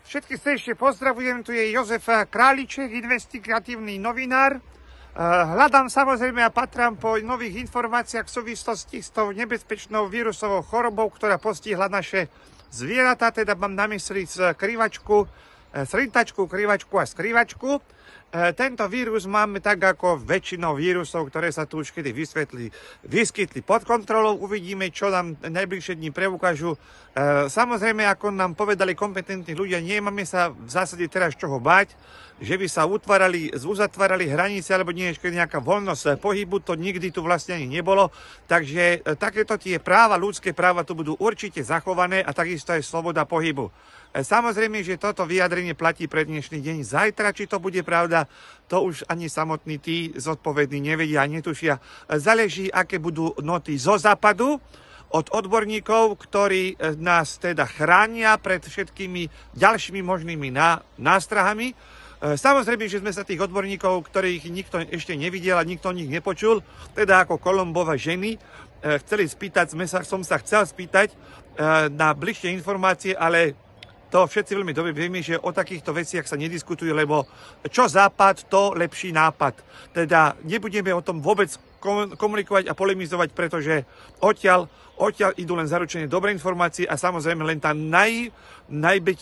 Všetkých srdečne pozdravujem, tu je Jozef Králiček, investigatívny novinár. Hľadám samozrejme a patrám po nových informáciách v súvislosti s tou nebezpečnou vírusovou chorobou, ktorá postihla naše zvieratá, teda mám na mysli srintačku, krivačku a skrývačku. Tento vírus máme tak ako väčšinou vírusov, ktoré sa tu už kedy vyskytli pod kontrolou. Uvidíme, čo nám najbližšie dní preukážu. Samozrejme, ako nám povedali kompetentní ľudia, nemáme sa v zásade teraz čoho báť, že by sa uzatvárali hranice alebo nejaká voľnosť pohybu, to nikdy tu vlastne ani nebolo. Takže takéto tie práva, ľudské práva tu budú určite zachované a takisto aj sloboda pohybu. Samozrejme, že toto vyjadrenie platí pre dnešný deň. Zajtra, či to bude pravda, to už ani samotní tí zodpovední nevedia a netušia. Záleží, aké budú noty zo západu od odborníkov, ktorí nás teda chránia pred všetkými ďalšími možnými nástrahami. Samozrejme, že sme sa tých odborníkov, ktorých nikto ešte nevidel a nikto o nich nepočul, teda ako Kolumbova ženy, som sa chcel spýtať na bližšie informácie, ale to všetci veľmi dobre vieme, že o takýchto veciach sa nediskutuje, lebo čo západ, to lepší nápad. Teda nebudeme o tom vôbec komunikovať a polemizovať, pretože odtiaľ idú len zaručené dobré informácie a samozrejme len tá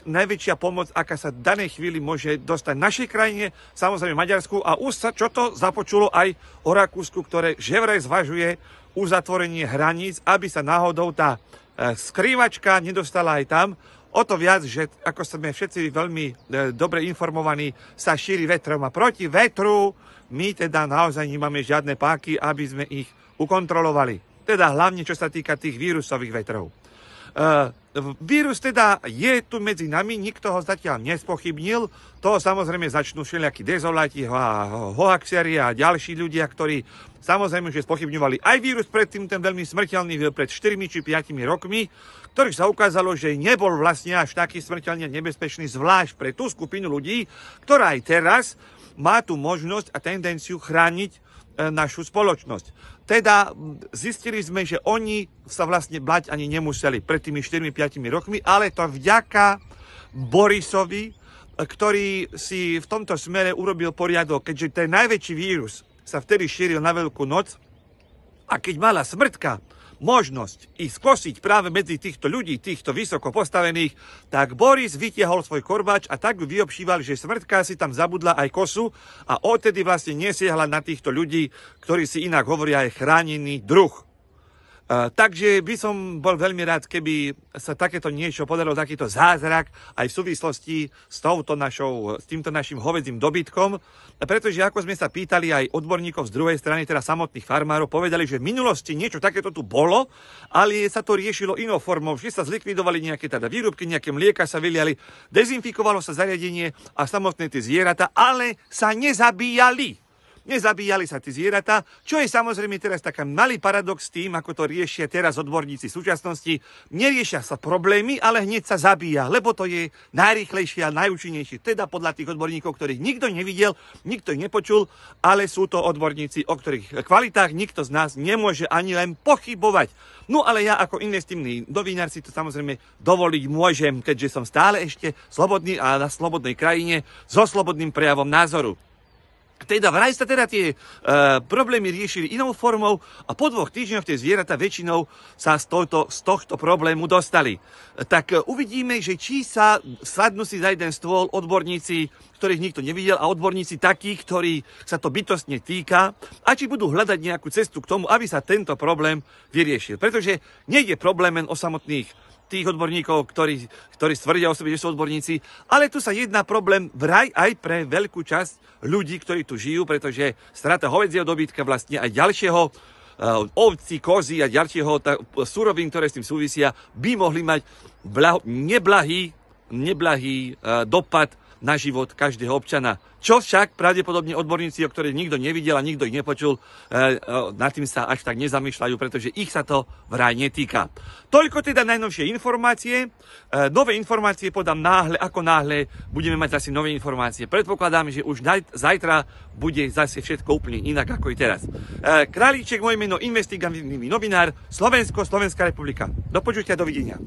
najväčšia pomoc, aká sa v danej chvíli môže dostať našej krajine, samozrejme Maďarsku, a už sa čo to započulo aj o Rakúsku, ktoré že vraj zvažuje uzatvorenie hraníc, aby sa náhodou tá skrývačka nedostala aj tam. O to viac, že ako sme všetci veľmi dobre informovaní, sa šíri vetrom a proti vetru my teda naozaj nemáme žiadne páky, aby sme ich ukontrolovali. Teda hlavne, čo sa týka tých vírusových vetrov. Vírus teda je tu medzi nami, nikto ho zatiaľ nespochybnil. To samozrejme začnú všelijakí dezoláti a hoaxiari a ďalší ľudia, ktorí samozrejme, že spochybňovali aj vírus predtým, ten veľmi smrteľný pred 4 či 5 rokmi, ktorý sa ukázalo, že nebol vlastne až taký smrteľne nebezpečný, zvlášť pre tú skupinu ľudí, ktorá aj teraz má tú možnosť a tendenciu chrániť našu spoločnosť. Teda zistili sme, že oni sa vlastne bať ani nemuseli pred tými 4-5 rokmi, ale to vďaka Borisovi, ktorý si v tomto smere urobil poriadok, keďže ten najväčší vírus sa vtedy šíril na Veľkú noc a keď mala smrtka možnosť ísť skosiť práve medzi týchto ľudí, týchto vysoko postavených, tak Boris vytiahol svoj korbáč a tak ju vyobšíval, že smrtka si tam zabudla aj kosu a odtedy vlastne nesiahla na týchto ľudí, ktorí si inak hovoria aj chránený druh. Takže by som bol veľmi rád, keby sa takéto niečo podarilo, takýto zázrak aj v súvislosti s týmto našim hovedzím dobytkom, pretože ako sme sa pýtali aj odborníkov z druhej strany, teda samotných farmárov, povedali, že v minulosti niečo takéto tu bolo, ale sa to riešilo inou formou, že sa zlikvidovali nejaké teda výrobky, nejaké mlieka sa vyliali, dezinfikovalo sa zariadenie a samotné tie zvieratá, ale sa nezabíjali. Nezabíjali sa tie zvieratá, čo je samozrejme teraz taký malý paradox s tým, ako to riešia teraz odborníci v súčasnosti. Neriešia sa problémy, ale hneď sa zabíja, lebo to je najrýchlejšie a najúčinnejšie. Teda podľa tých odborníkov, ktorých nikto nevidel, nikto ich nepočul, ale sú to odborníci, o ktorých kvalitách nikto z nás nemôže ani len pochybovať. No ale ja ako investigatívny novinár si to samozrejme dovoliť môžem, keďže som stále ešte slobodný a na slobodnej krajine so slobodným prejavom názoru. Teda vraj sa teda tie problémy riešili inou formou a po 2 týždňoch tie zvieratá väčšinou sa z tohto problému dostali. Tak uvidíme, že či sa sadnú si za jeden stôl odborníci, ktorých nikto nevidel, a odborníci takí, ktorí sa to bytostne týka, a či budú hľadať nejakú cestu k tomu, aby sa tento problém vyriešil. Pretože nejde problém len o samotných tých odborníkov, ktorí tvrdia o sebe, že sú odborníci, ale tu sa jedná problém vraj aj pre veľkú časť ľudí, ktorí tu žijú, pretože strata hovedzieho dobytka, vlastne aj ďalšieho ovci, kozy a ďalšieho surovín, ktoré s tým súvisia, by mohli mať neblahý dopad na život každého občana. Čo však pravdepodobne odborníci, o ktorých nikto nevidel a nikto ich nepočul, nad tým sa až tak nezamýšľajú, pretože ich sa to vraj netýka. Toľko teda najnovšie informácie. Nové informácie podám ako náhle budeme mať zase nové informácie. Predpokladám, že už zajtra bude zase všetko úplne inak ako i teraz. Králiček, moje meno, investigatívny novinár, Slovensko, Slovenská republika. Do počutia, dovidenia.